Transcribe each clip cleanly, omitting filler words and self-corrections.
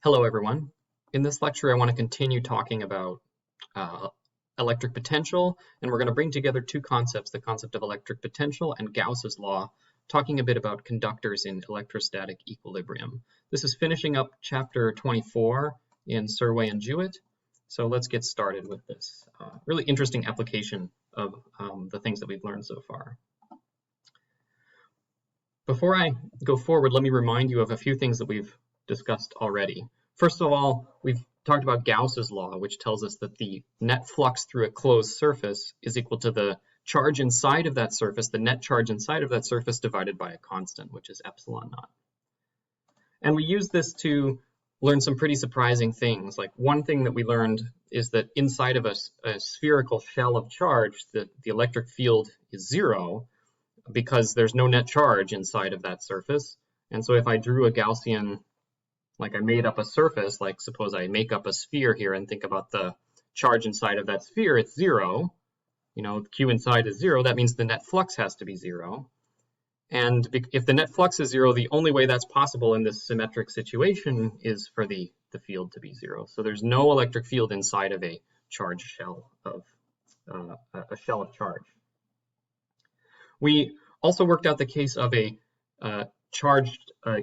Hello everyone. In this lecture I want to continue talking about electric potential, and we're going to bring together two concepts, the concept of electric potential and Gauss's law, talking a bit about conductors in electrostatic equilibrium. This is finishing up chapter 24 in Survey and Jewett, so let's get started with this really interesting application of the things that we've learned so far. Before I go forward, let me remind you of a few things that we've discussed already. First of all, we've talked about Gauss's law, which tells us that the net flux through a closed surface is equal to the charge inside of that surface, the net charge inside of that surface divided by a constant, which is epsilon naught. And we use this to learn some pretty surprising things. Like one thing that we learned is that inside of a spherical shell of charge, the electric field is zero because there's no net charge inside of that surface. And so if I drew a Gaussian, like I made up a surface, like suppose I make up a sphere here and think about the charge inside of that sphere, it's zero. You know, Q inside is zero, that means the net flux has to be zero. And if the net flux is zero, the only way that's possible in this symmetric situation is for the field to be zero. So there's no electric field inside of a charged shell of a shell of charge. We also worked out the case of a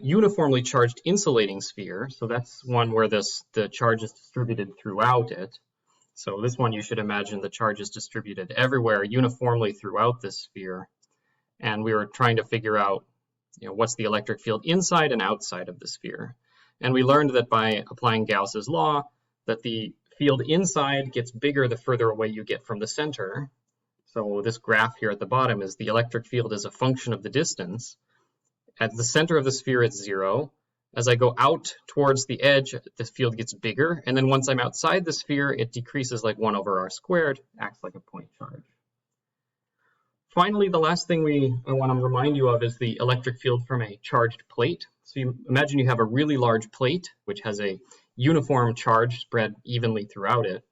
uniformly charged insulating sphere. So that's one where the charge is distributed throughout it. So this one you should imagine the charge is distributed everywhere uniformly throughout this sphere. And we were trying to figure out, what's the electric field inside and outside of the sphere. And we learned that by applying Gauss's law, that the field inside gets bigger the further away you get from the center. So this graph here at the bottom is the electric field as a function of the distance. At the center of the sphere, it's zero. As I go out towards the edge, the field gets bigger. And then once I'm outside the sphere, it decreases like 1 over r squared, acts like a point charge. Finally, the last thing I want to remind you of is the electric field from a charged plate. So you imagine you have a really large plate, which has a uniform charge spread evenly throughout it.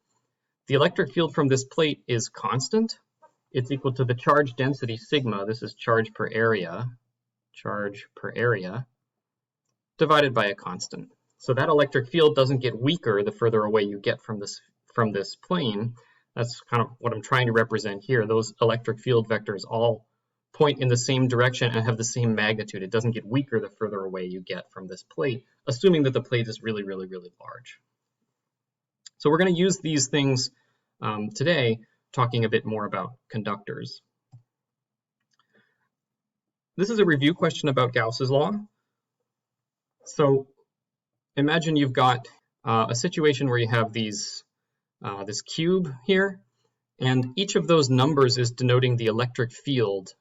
The electric field from this plate is constant. It's equal to the charge density sigma. This is charge per area, divided by a constant. So that electric field doesn't get weaker the further away you get from this plane. That's kind of what I'm trying to represent here. Those electric field vectors all point in the same direction and have the same magnitude. It doesn't get weaker the further away you get from this plate, assuming that the plate is really, really, really large. So we're going to use these things today, talking a bit more about conductors. This is a review question about Gauss's law. So imagine you've got a situation where you have this cube here, and each of those numbers is denoting the electric field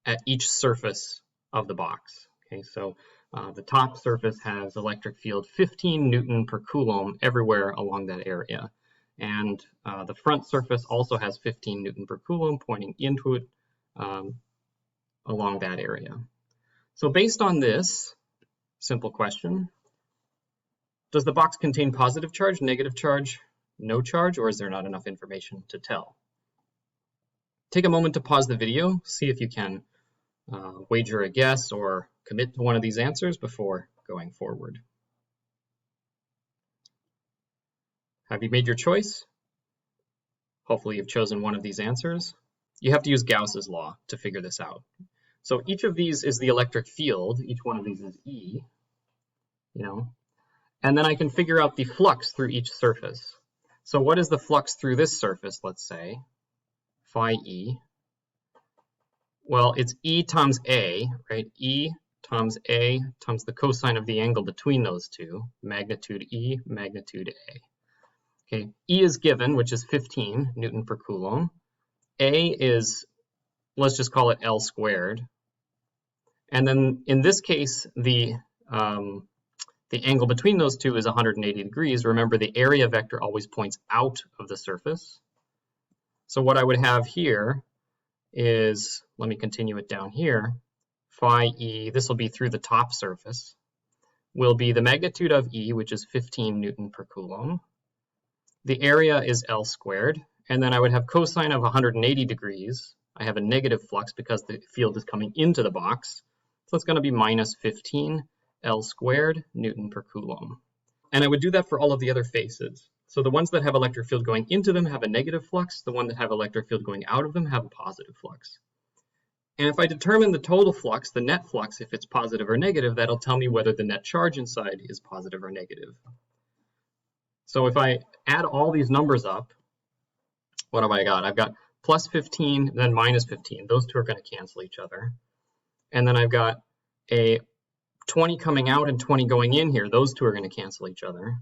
at each surface of the box. Okay, so the top surface has electric field 15 Newton per Coulomb everywhere along that area. And the front surface also has 15 Newton per Coulomb pointing into it along that area. So based on this simple question, does the box contain positive charge, negative charge, no charge, or is there not enough information to tell? Take a moment to pause the video, see if you can wager a guess or commit to one of these answers before going forward. Have you made your choice? Hopefully you've chosen one of these answers. You have to use Gauss's law to figure this out. So each of these is the electric field. Each one of these is E, and then I can figure out the flux through each surface. So what is the flux through this surface, let's say, phi E? Well, it's E times A, right? E times A times the cosine of the angle between those two, magnitude E, magnitude A. Okay, E is given, which is 15 Newton per Coulomb. A is, let's just call it L squared. And then in this case, the angle between those two is 180 degrees. Remember, the area vector always points out of the surface. So what I would have here is, let me continue it down here, phi E, this will be through the top surface, will be the magnitude of E, which is 15 Newton per Coulomb. The area is L squared, and then I would have cosine of 180 degrees. I have a negative flux because the field is coming into the box. So it's going to be minus 15 L squared Newton per Coulomb. And I would do that for all of the other faces. So the ones that have electric field going into them have a negative flux. The ones that have electric field going out of them have a positive flux. And if I determine the total flux, the net flux, if it's positive or negative, that'll tell me whether the net charge inside is positive or negative. So if I add all these numbers up, what have I got? I've got plus 15, then minus 15. Those two are going to cancel each other. And then I've got a 20 coming out and 20 going in here. Those two are going to cancel each other.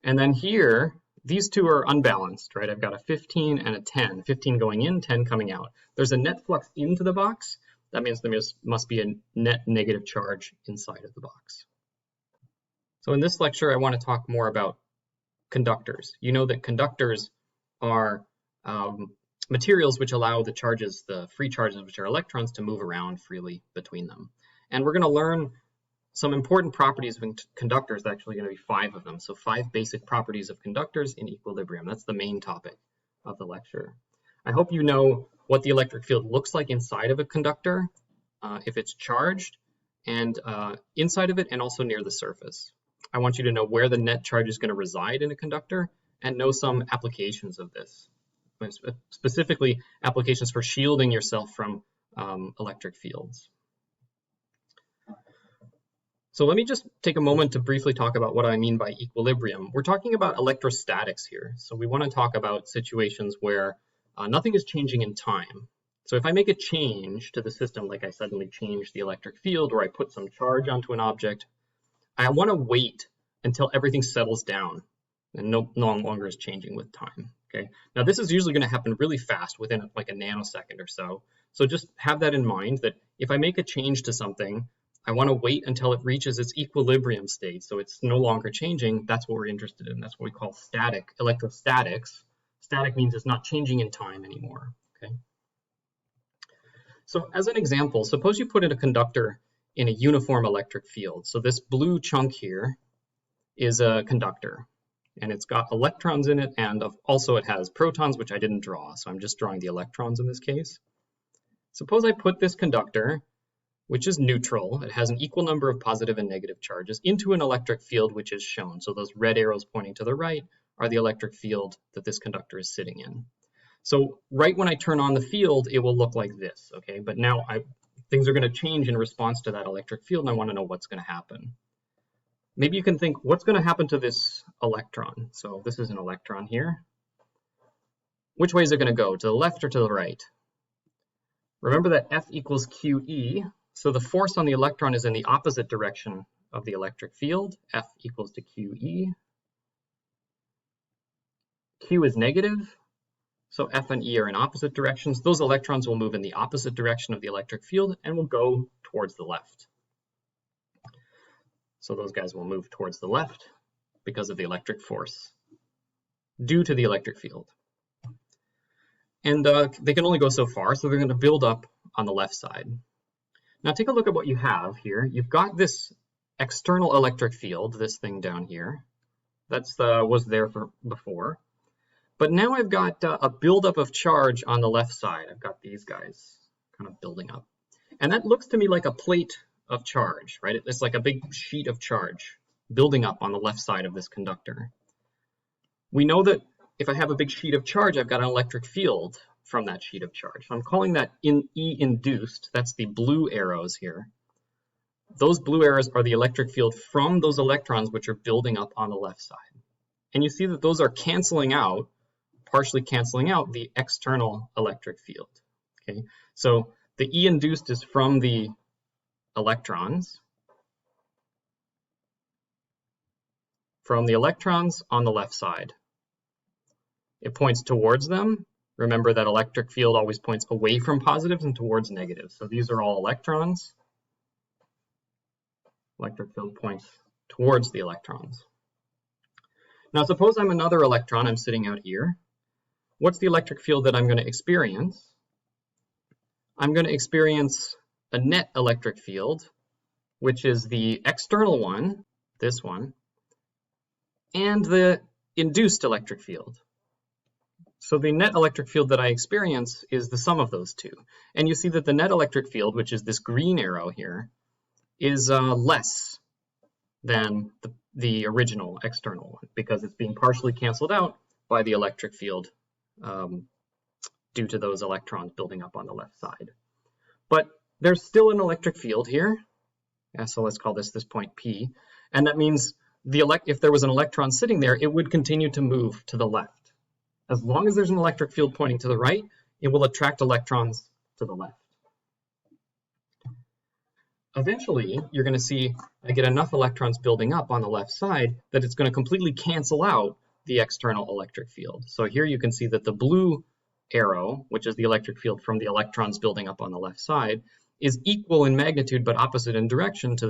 And then here, these two are unbalanced, right? I've got a 15 and a 10. 15 going in, 10 coming out. There's a net flux into the box. That means there must be a net negative charge inside of the box. So in this lecture, I want to talk more about conductors. You know that conductors are materials which allow the charges, the free charges, which are electrons, to move around freely between them. And we're going to learn some important properties of conductors. Actually going to be 5 of them. So 5 basic properties of conductors in equilibrium. That's the main topic of the lecture. I hope you know what the electric field looks like inside of a conductor, if it's charged, and inside of it, and also near the surface. I want you to know where the net charge is going to reside in a conductor and know some applications of this, specifically applications for shielding yourself from electric fields. So let me just take a moment to briefly talk about what I mean by equilibrium. We're talking about electrostatics here. So we want to talk about situations where nothing is changing in time. So if I make a change to the system, like I suddenly change the electric field or I put some charge onto an object, I want to wait until everything settles down and no longer is changing with time. Okay. Now this is usually going to happen really fast, within like a nanosecond or so. So just have that in mind, that if I make a change to something, I want to wait until it reaches its equilibrium state, so it's no longer changing. That's what we're interested in. That's what we call static, electrostatics. Static means it's not changing in time anymore. Okay. So as an example, suppose you put in a conductor in a uniform electric field. So this blue chunk here is a conductor, and it's got electrons in it, and also it has protons, which I didn't draw, so I'm just drawing the electrons in this case. Suppose I put this conductor, which is neutral, it has an equal number of positive and negative charges, into an electric field which is shown. So those red arrows pointing to the right are the electric field that this conductor is sitting in. So right when I turn on the field, it will look like this, okay? But now things are going to change in response to that electric field, and I want to know what's going to happen. Maybe you can think, what's going to happen to this electron? So this is an electron here. Which way is it going to go, to the left or to the right? Remember that F equals QE. So the force on the electron is in the opposite direction of the electric field. F equals to QE. Q is negative, so F and E are in opposite directions. Those electrons will move in the opposite direction of the electric field and will go towards the left. So those guys will move towards the left because of the electric force due to the electric field. And they can only go so far, so they're going to build up on the left side. Now take a look at what you have here. You've got this external electric field, this thing down here. That's was there before. But now I've got a buildup of charge on the left side. I've got these guys kind of building up. And that looks to me like a plate of charge, right? It's like a big sheet of charge building up on the left side of this conductor. We know that if I have a big sheet of charge, I've got an electric field from that sheet of charge. So I'm calling that E induced. That's the blue arrows here. Those blue arrows are the electric field from those electrons which are building up on the left side. And you see that those are canceling out, partially canceling out the external electric field. Okay, so the E induced is from the electrons, on the left side. It points towards them. Remember that electric field always points away from positives and towards negatives. So these are all electrons. Electric field points towards the electrons. Now suppose I'm another electron, I'm sitting out here. What's the electric field that I'm going to experience? I'm going to experience a net electric field, which is the external one, this one, and the induced electric field. So the net electric field that I experience is the sum of those two. And you see that the net electric field, which is this green arrow here, is less than the original external one because it's being partially canceled out by the electric field due to those electrons building up on the left side. But there's still an electric field here. Yeah, so let's call this point P. And that means if there was an electron sitting there, it would continue to move to the left. As long as there's an electric field pointing to the right, it will attract electrons to the left. Eventually, you're going to see I get enough electrons building up on the left side that it's going to completely cancel out the external electric field. So here you can see that the blue arrow, which is the electric field from the electrons building up on the left side, is equal in magnitude but opposite in direction to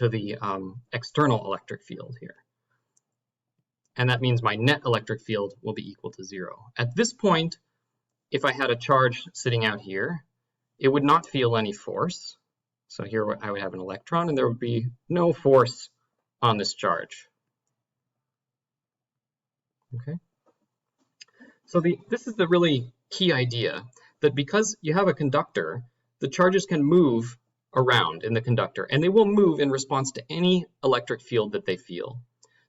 the external electric field here. And that means my net electric field will be equal to 0. At this point, if I had a charge sitting out here, it would not feel any force. So here I would have an electron, and there would be no force on this charge. Okay. So this is the really key idea, that because you have a conductor, the charges can move around in the conductor, and they will move in response to any electric field that they feel.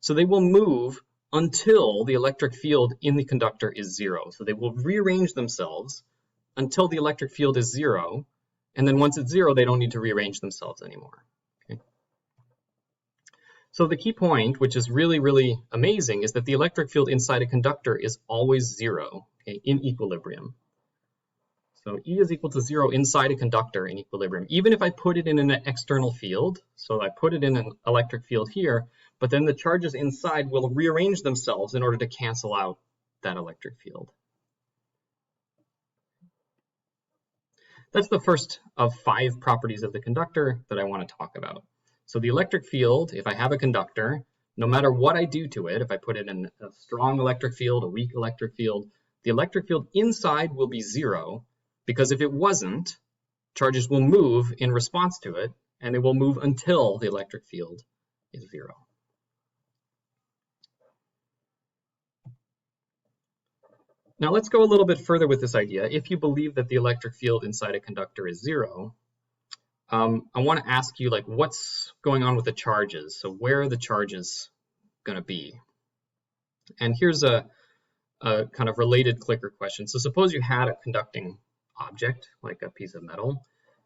So they will move until the electric field in the conductor is 0. So they will rearrange themselves until the electric field is 0, and then once it's 0, they don't need to rearrange themselves anymore. Okay? So the key point, which is really, really amazing, is that the electric field inside a conductor is always 0, okay, in equilibrium. So E is equal to 0 inside a conductor in equilibrium, even if I put it in an external field. So I put it in an electric field here, but then the charges inside will rearrange themselves in order to cancel out that electric field. That's the first of 5 properties of the conductor that I want to talk about. So the electric field, if I have a conductor, no matter what I do to it, if I put it in a strong electric field, a weak electric field, the electric field inside will be 0, because if it wasn't, charges will move in response to it, and they will move until the electric field is 0. Now let's go a little bit further with this idea. If you believe that the electric field inside a conductor is 0, I want to ask you, like, what's going on with the charges? So where are the charges going to be? And here's a kind of related clicker question. So suppose you had a conducting object, like a piece of metal,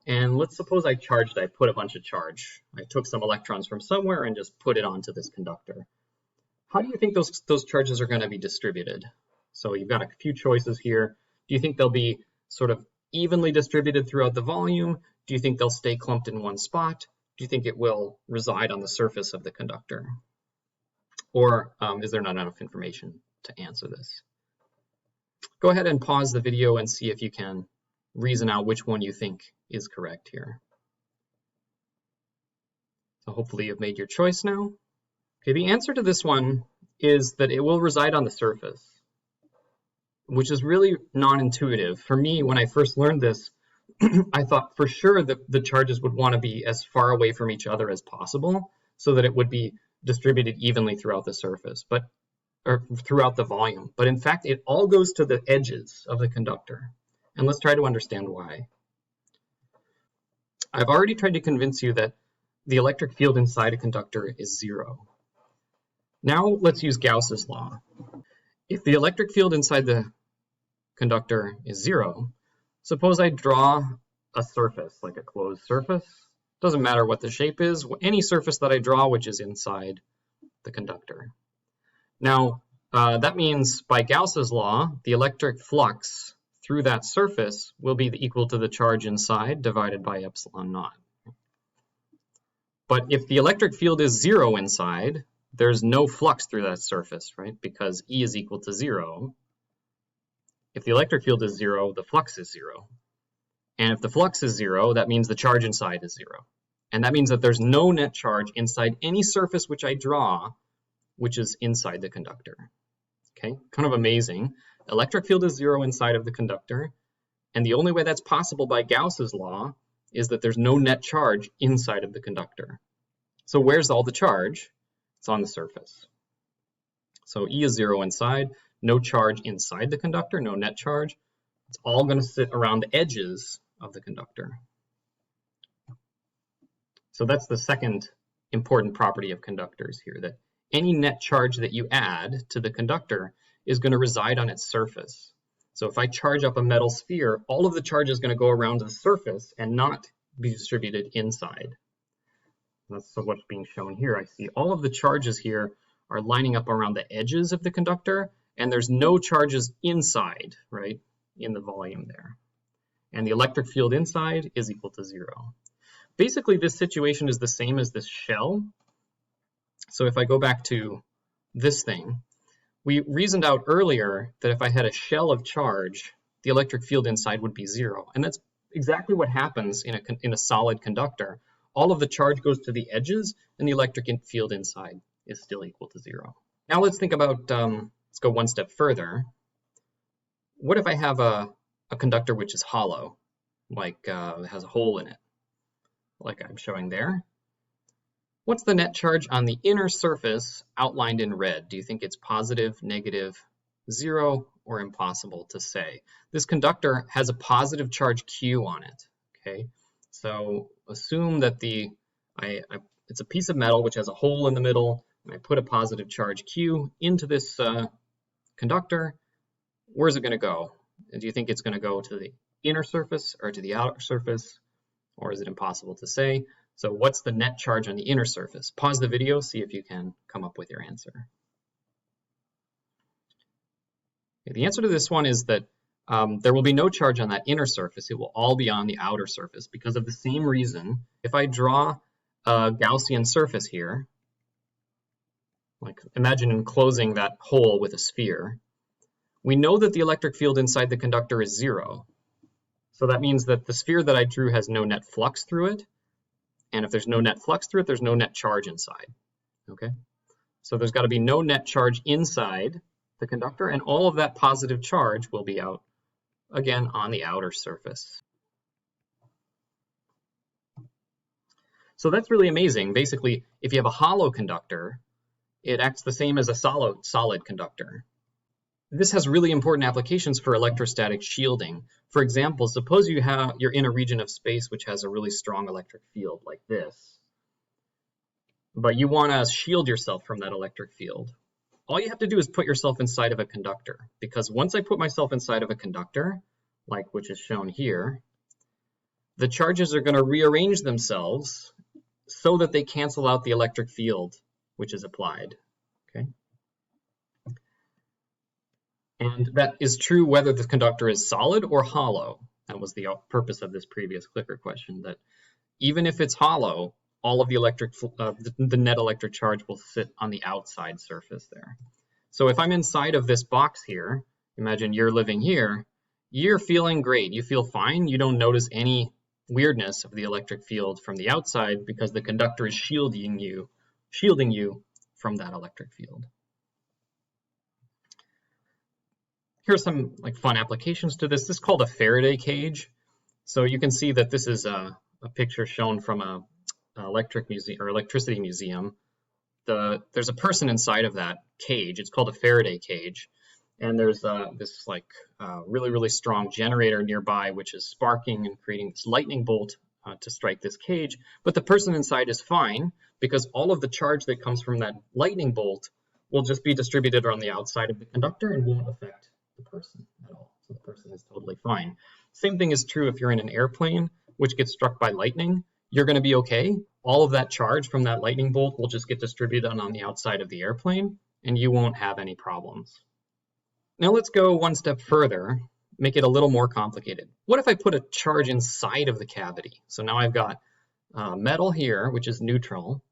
and let's suppose I put a bunch of charge. I took some electrons from somewhere and just put it onto this conductor. How do you think those charges are going to be distributed? So you've got a few choices here. Do you think they'll be sort of evenly distributed throughout the volume? Do you think they'll stay clumped in one spot? Do you think it will reside on the surface of the conductor? Or is there not enough information to answer this? Go ahead and pause the video and see if you can reason out which one you think is correct here. So hopefully you've made your choice now. Okay, the answer to this one is that it will reside on the surface, which is really non-intuitive. For me, when I first learned this, I thought for sure that the charges would want to be as far away from each other as possible so that it would be distributed evenly throughout the surface, or throughout the volume. But in fact, it all goes to the edges of the conductor. And let's try to understand why. I've already tried to convince you that the electric field inside a conductor is 0. Now let's use Gauss's law. If the electric field inside the conductor is 0, suppose I draw a surface, like a closed surface. Doesn't matter what the shape is, any surface that I draw which is inside the conductor. Now, that means by Gauss's law, the electric flux through that surface will be equal to the charge inside divided by epsilon naught. But if the electric field is 0 inside, there's no flux through that surface, right? Because E is equal to 0. If the electric field is 0, the flux is 0. And if the flux is 0, that means the charge inside is 0. And that means that there's no net charge inside any surface which I draw, which is inside the conductor. Okay, kind of amazing. Electric field is 0 inside of the conductor, and the only way that's possible by Gauss's law is that there's no net charge inside of the conductor. So where's all the charge? It's on the surface. So E is 0 inside, no charge inside the conductor, no net charge. It's all going to sit around the edges of the conductor. So that's the second important property of conductors here, that any net charge that you add to the conductor is going to reside on its surface. So if I charge up a metal sphere, all of the charge is going to go around the surface and not be distributed inside. That's what's being shown here. I see all of the charges here are lining up around the edges of the conductor, and there's no charges inside, right, in the volume there. And the electric field inside is equal to 0. Basically, this situation is the same as this shell. So if I go back to this thing, we reasoned out earlier that if I had a shell of charge, the electric field inside would be 0. And that's exactly what happens in a solid conductor. All of the charge goes to the edges, and the electric field inside is still equal to 0. Now let's think about, let's go one step further. What if I have a conductor which is hollow, like it has a hole in it, like I'm showing there? What's the net charge on the inner surface outlined in red? Do you think it's positive, negative, 0, or impossible to say? This conductor has a positive charge Q on it, okay? So assume that it's a piece of metal which has a hole in the middle, and I put a positive charge Q into this conductor. Where's it going to go? Do you think it's going to go to the inner surface or to the outer surface, or is it impossible to say? So what's the net charge on the inner surface? Pause the video, see if you can come up with your answer. Okay, the answer to this one is that there will be no charge on that inner surface. It will all be on the outer surface because of the same reason. If I draw a Gaussian surface here, like imagine enclosing that hole with a sphere, we know that the electric field inside the conductor is 0. So that means that the sphere that I drew has no net flux through it. And if there's no net flux through it, there's no net charge inside. Okay? So there's got to be no net charge inside the conductor, and all of that positive charge will be out, again, on the outer surface. So that's really amazing. Basically, if you have a hollow conductor, it acts the same as a solid conductor. This has really important applications for electrostatic shielding. For example, suppose you're in a region of space which has a really strong electric field like this, but you want to shield yourself from that electric field. All you have to do is put yourself inside of a conductor, because once I put myself inside of a conductor, like which is shown here, the charges are going to rearrange themselves so that they cancel out the electric field which is applied. Okay? And that is true whether the conductor is solid or hollow. That was the purpose of this previous clicker question, that even if it's hollow, all of the net electric charge will sit on the outside surface there. So if I'm inside of this box here, imagine you're living here, you're feeling great, you feel fine, you don't notice any weirdness of the electric field from the outside because the conductor is shielding you from that electric field. Here's some fun applications to this. This is called a Faraday cage. So you can see that this is a picture shown from an electricity museum. There's a person inside of that cage. It's called a Faraday cage. And there's this really, really strong generator nearby, which is sparking and creating this lightning bolt to strike this cage. But the person inside is fine because all of the charge that comes from that lightning bolt will just be distributed on the outside of the conductor and won't affect the person at all. So the person is totally fine. Same thing is true if you're in an airplane which gets struck by lightning. You're going to be okay. All of that charge from that lightning bolt will just get distributed on the outside of the airplane, and you won't have any problems. Now let's go one step further, make it a little more complicated. What if I put a charge inside of the cavity? So now I've got metal here, which is neutral,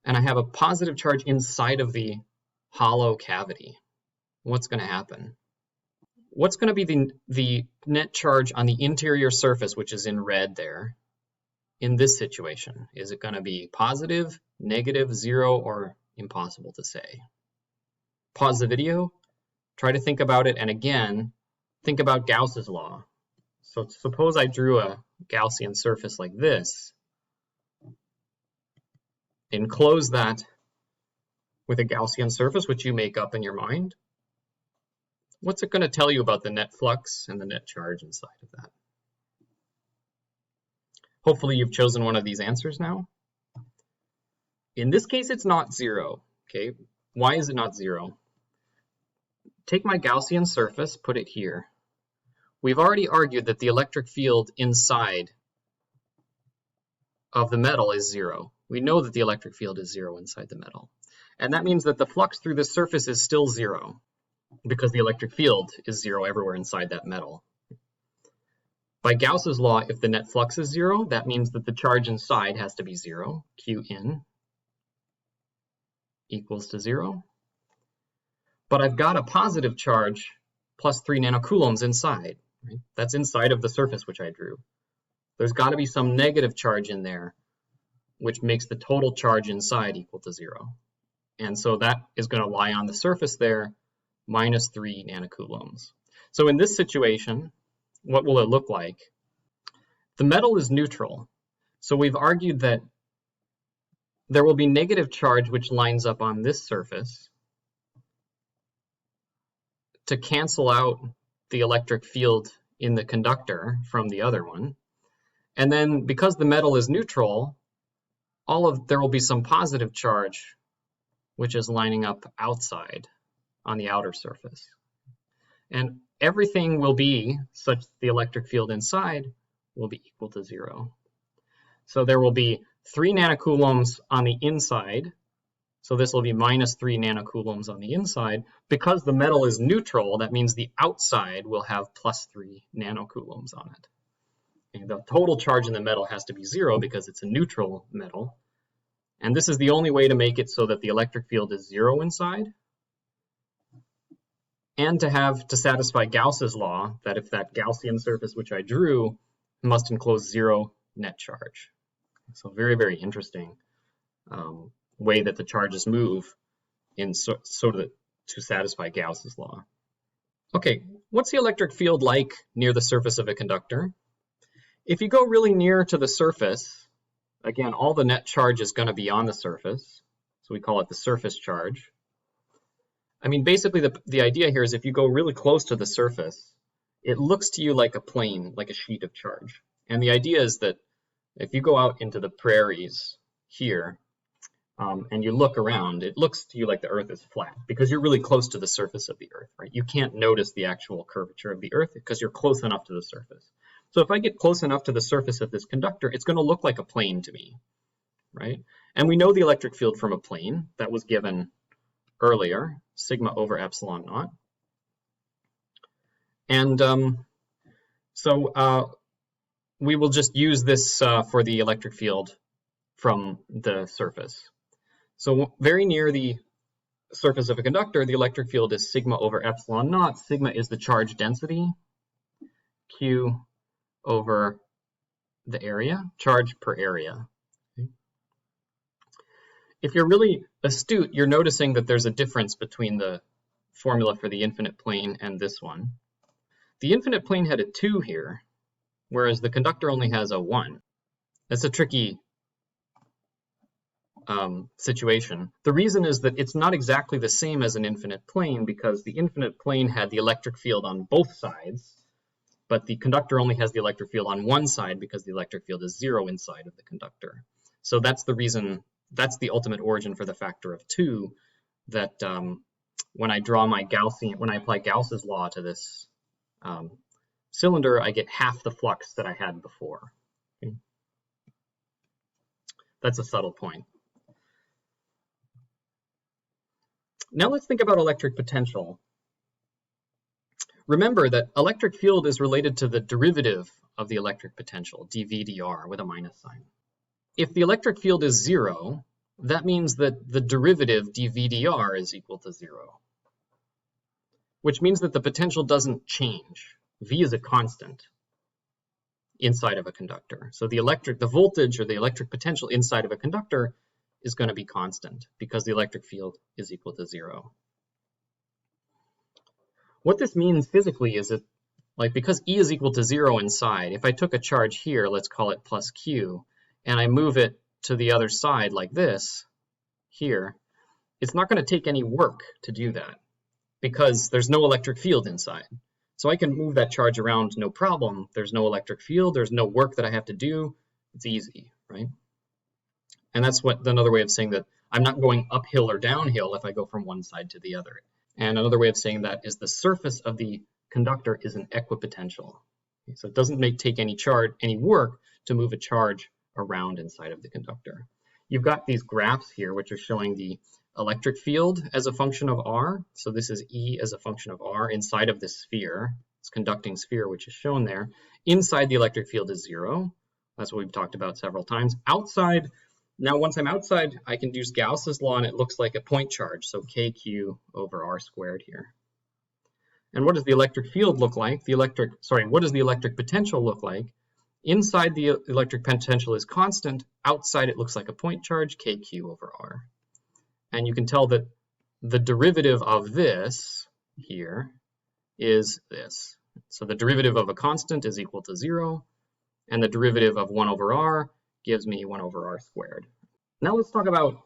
and I have a positive charge inside of the hollow cavity. What's going to happen? What's going to be the net charge on the interior surface, which is in red there, in this situation? Is it going to be positive, negative, 0, or impossible to say? Pause the video, try to think about it, and again, think about Gauss's law. So suppose I drew a Gaussian surface like this, enclose that with a Gaussian surface, which you make up in your mind. What's it going to tell you about the net flux and the net charge inside of that? Hopefully you've chosen one of these answers now. In this case, it's not 0, okay? Why is it not zero? Take my Gaussian surface, put it here. We've already argued that the electric field inside of the metal is zero. We know that the electric field is zero inside the metal. And that means that the flux through the surface is still zero because the electric field is zero everywhere inside that metal. By Gauss's law, if the net flux is zero, that means that the charge inside has to be zero. Q in equals to zero. But I've got a positive charge plus 3 nanocoulombs inside. Right? That's inside of the surface which I drew. There's got to be some negative charge in there, which makes the total charge inside equal to zero. And so that is going to lie on the surface there, minus 3 nanocoulombs. So in this situation, what will it look like? The metal is neutral. So we've argued that there will be negative charge which lines up on this surface to cancel out the electric field in the conductor from the other one. And then because the metal is neutral, there will be some positive charge which is lining up outside on the outer surface. And everything will be such that the electric field inside will be equal to zero. So there will be 3 nanocoulombs on the inside. So this will be minus 3 nanocoulombs on the inside. Because the metal is neutral, that means the outside will have plus 3 nanocoulombs on it. And the total charge in the metal has to be zero because it's a neutral metal. And this is the only way to make it so that the electric field is zero inside. And to satisfy Gauss's law, that if that Gaussian surface which I drew must enclose zero net charge. So very, very interesting way that the charges move to satisfy Gauss's law. Okay, what's the electric field like near the surface of a conductor? If you go really near to the surface, again, all the net charge is going to be on the surface. So we call it the surface charge. I mean, basically the idea here is if you go really close to the surface, it looks to you like a plane, like a sheet of charge. And the idea is that if you go out into the prairies here and you look around, it looks to you like the Earth is flat because you're really close to the surface of the Earth, right? You can't notice the actual curvature of the Earth because you're close enough to the surface. So if I get close enough to the surface of this conductor, it's going to look like a plane to me, right? And we know the electric field from a plane that was given earlier, sigma over epsilon naught. And we will just use this for the electric field from the surface. So very near the surface of a conductor, the electric field is sigma over epsilon naught. Sigma is the charge density, Q over the area, charge per area. Okay. If you're really astute, you're noticing that there's a difference between the formula for the infinite plane and this one. The infinite plane had a 2 here, whereas the conductor only has a 1. That's a tricky situation. The reason is that it's not exactly the same as an infinite plane because the infinite plane had the electric field on both sides, but the conductor only has the electric field on one side because the electric field is zero inside of the conductor. So that's the reason, that's the ultimate origin for the factor of 2, that when I apply Gauss's law to this cylinder, I get half the flux that I had before. Okay. That's a subtle point. Now let's think about electric potential. Remember that electric field is related to the derivative of the electric potential, dV dr, with a minus sign. If the electric field is 0, that means that the derivative dV dr is equal to 0, which means that the potential doesn't change. V is a constant inside of a conductor. So the voltage or the electric potential inside of a conductor is going to be constant because the electric field is equal to 0. What this means physically is that, because E is equal to 0 inside, if I took a charge here, let's call it plus Q, and I move it to the other side like this, here, it's not going to take any work to do that because there's no electric field inside. So I can move that charge around no problem. There's no electric field, there's no work that I have to do. It's easy, right? And that's another way of saying that I'm not going uphill or downhill if I go from one side to the other. And another way of saying that is the surface of the conductor is an equipotential. So it doesn't take any work to move a charge around inside of the conductor. You've got these graphs here which are showing the electric field as a function of r. So this is E as a function of r inside of this sphere, this conducting sphere which is shown there. Inside the electric field is 0. That's what we've talked about several times. Outside, now once I'm outside, I can use Gauss's law and it looks like a point charge, so kq over r squared here. And what does the electric field look like? What does the electric potential look like? Inside the electric potential is constant, outside it looks like a point charge, kq over r. And you can tell that the derivative of this here is this. So the derivative of a constant is equal to 0, and the derivative of 1 over r gives me 1 over r squared. Now let's talk about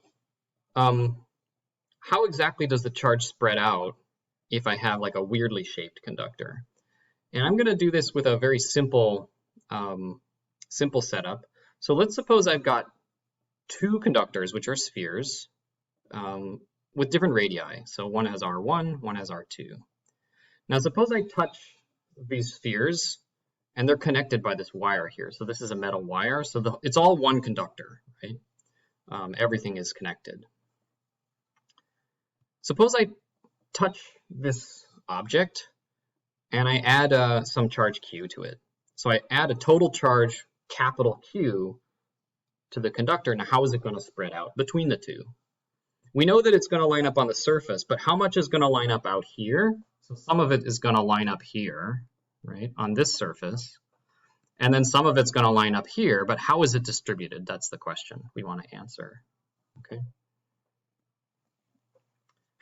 how exactly does the charge spread out if I have like a weirdly shaped conductor. And I'm going to do this with a very simple setup. So let's suppose I've got two conductors, which are spheres, with different radii. So one has R1, one has R2. Now suppose I touch these spheres and they're connected by this wire here. So this is a metal wire. So it's all one conductor, right? Everything is connected. Suppose I touch this object and I add some charge Q to it. So I add a total charge, capital Q, to the conductor. Now how is it going to spread out between the two? We know that it's going to line up on the surface, but how much is going to line up out here? So some of it is going to line up here, right, on this surface. And then some of it's going to line up here, but how is it distributed? That's the question we want to answer. Okay.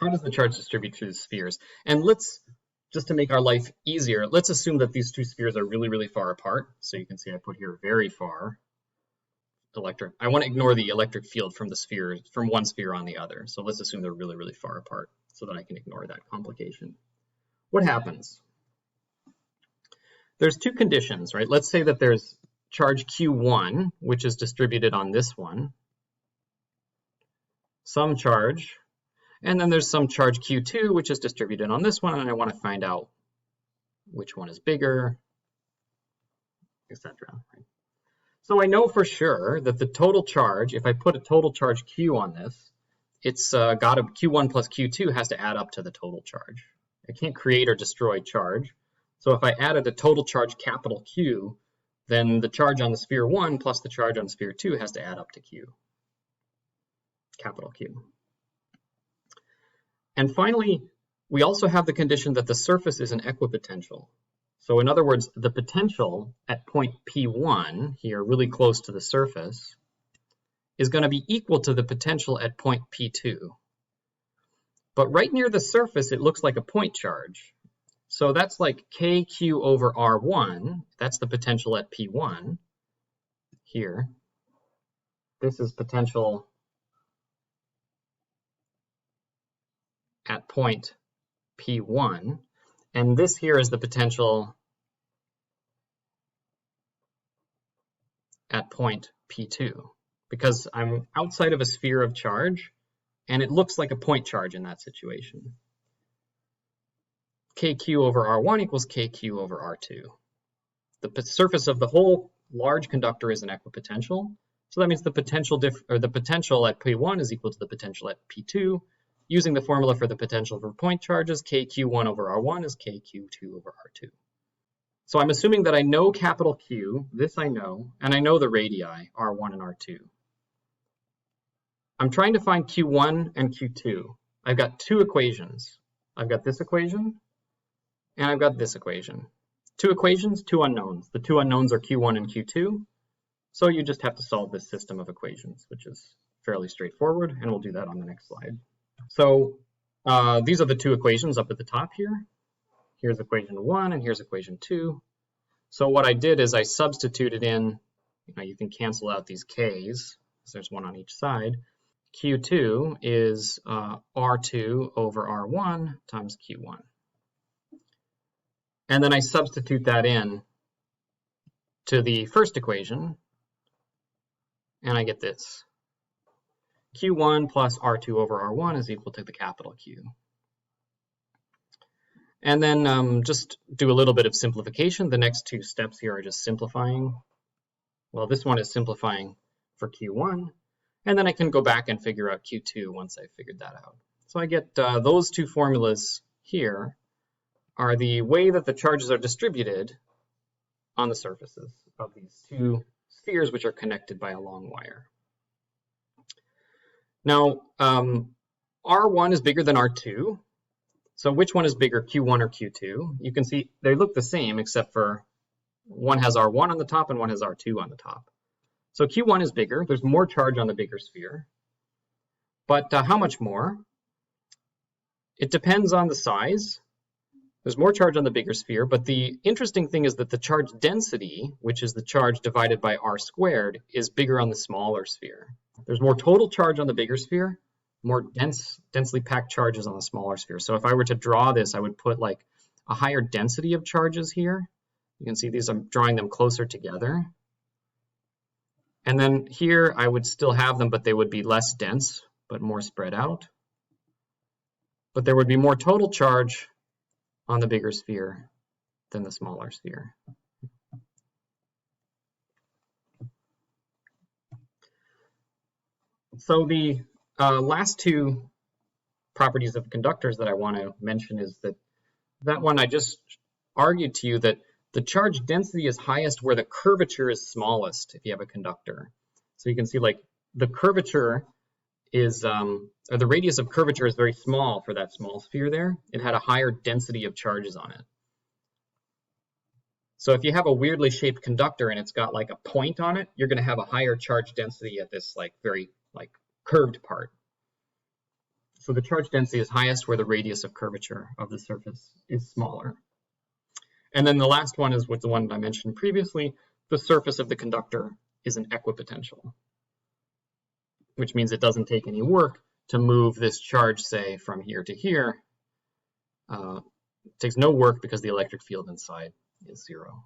How does the charge distribute through the spheres? And let's, just to make our life easier, let's assume that these two spheres are really, really far apart. So you can see I put here very far. I want to ignore the electric field from the sphere, from one sphere on the other. So let's assume they're really, really far apart so that I can ignore that complication. What happens? There's two conditions, right? Let's say that there's charge Q1, which is distributed on this one, some charge, and then there's some charge Q2, which is distributed on this one, and I want to find out which one is bigger, etc. Right? So I know for sure that the total charge, if I put a total charge Q on this, it's got a Q1 plus Q2 has to add up to the total charge. I can't create or destroy charge. So if I added a total charge capital Q, then the charge on the sphere 1 plus the charge on sphere 2 has to add up to Q, capital Q. And finally, we also have the condition that the surface is an equipotential. So in other words, the potential at point P1 here, really close to the surface, is going to be equal to the potential at point P2. But right near the surface, it looks like a point charge. So that's like KQ over R1. That's the potential at P1 here. This is potential at point P1. And this here is the potential at point P2, because I'm outside of a sphere of charge, and it looks like a point charge in that situation. KQ over R1 equals KQ over R2. The surface of the whole large conductor is an equipotential, so that means the potential at P1 is equal to the potential at P2. Using the formula for the potential for point charges, KQ1 over R1 is KQ2 over R2. So I'm assuming that I know capital Q, this I know, and I know the radii, R1 and R2. I'm trying to find Q1 and Q2. I've got two equations. I've got this equation, and I've got this equation. Two equations, two unknowns. The two unknowns are Q1 and Q2, so you just have to solve this system of equations, which is fairly straightforward, and we'll do that on the next slide. So these are the two equations up at the top here. Here's equation 1 and here's equation 2. So what I did is I substituted in, you can cancel out these k's, because there's one on each side. Q2 is R2 over R1 times Q1. And then I substitute that in to the first equation, and I get this. Q1 plus R2 over R1 is equal to the capital Q. And then just do a little bit of simplification. The next two steps here are just simplifying. Well, this one is simplifying for Q1, and then I can go back and figure out Q2 once I've figured that out. So I get those two formulas here are the way that the charges are distributed on the surfaces of these two spheres, which are connected by a long wire. Now, R1 is bigger than R2. So which one is bigger, Q1 or Q2? You can see they look the same, except for one has R1 on the top and one has R2 on the top. So Q1 is bigger. There's more charge on the bigger sphere. But how much more? It depends on the size. There's more charge on the bigger sphere, but the interesting thing is that the charge density, which is the charge divided by R squared, is bigger on the smaller sphere. There's more total charge on the bigger sphere, more densely packed charges on the smaller sphere. So if I were to draw this, I would put like a higher density of charges here. You can see these, I'm drawing them closer together. And then here I would still have them, but they would be less dense, but more spread out. But there would be more total charge on the bigger sphere than the smaller sphere. So the last two properties of conductors that I want to mention is that one I just argued to you that the charge density is highest where the curvature is smallest if you have a conductor. So you can see like the curvature is, or the radius of curvature is very small for that small sphere there. It had a higher density of charges on it. So if you have a weirdly shaped conductor and it's got like a point on it, you're going to have a higher charge density at this like very like curved part. So the charge density is highest where the radius of curvature of the surface is smaller. And then the last one is with the one I mentioned previously, the surface of the conductor is an equipotential, which means it doesn't take any work to move this charge, say, from here to here. It takes no work because the electric field inside is zero.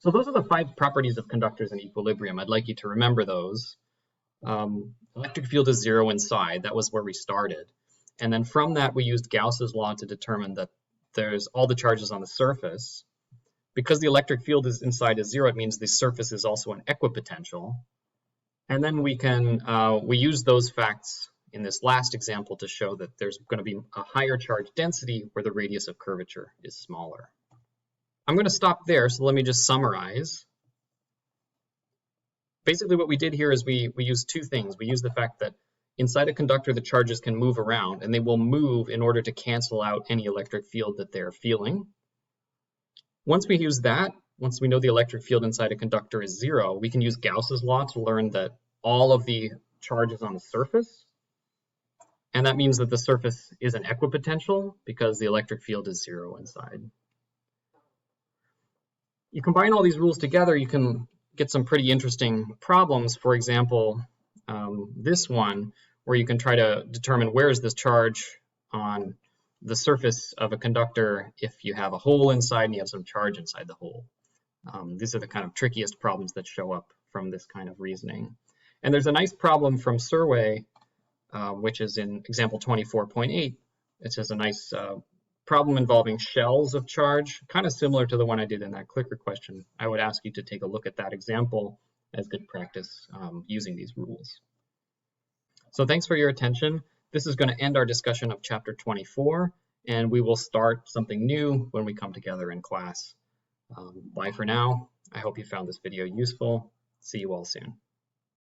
So those are the 5 properties of conductors in equilibrium. I'd like you to remember those. Electric field is zero inside. That was where we started. And then from that, we used Gauss's law to determine that there's all the charges on the surface. Because the electric field is inside is zero, it means the surface is also an equipotential. And then we use those facts in this last example to show that there's going to be a higher charge density where the radius of curvature is smaller. I'm going to stop there, so let me just summarize. Basically what we did here is we used 2 things. We used the fact that inside a conductor the charges can move around, and they will move in order to cancel out any electric field that they're feeling. Once we use that, once we know the electric field inside a conductor is zero, we can use Gauss's law to learn that all of the charge is on the surface. And that means that the surface is an equipotential because the electric field is zero inside. You combine all these rules together, you can get some pretty interesting problems. For example, this one, where you can try to determine where is this charge on the surface of a conductor if you have a hole inside and you have some charge inside the hole. These are the kind of trickiest problems that show up from this kind of reasoning. And there's a nice problem from Survey, which is in example 24.8. It says a nice problem involving shells of charge, kind of similar to the one I did in that clicker question. I would ask you to take a look at that example as good practice using these rules. So thanks for your attention. This is going to end our discussion of chapter 24, and we will start something new when we come together in class. Bye for now. I hope you found this video useful. See you all soon.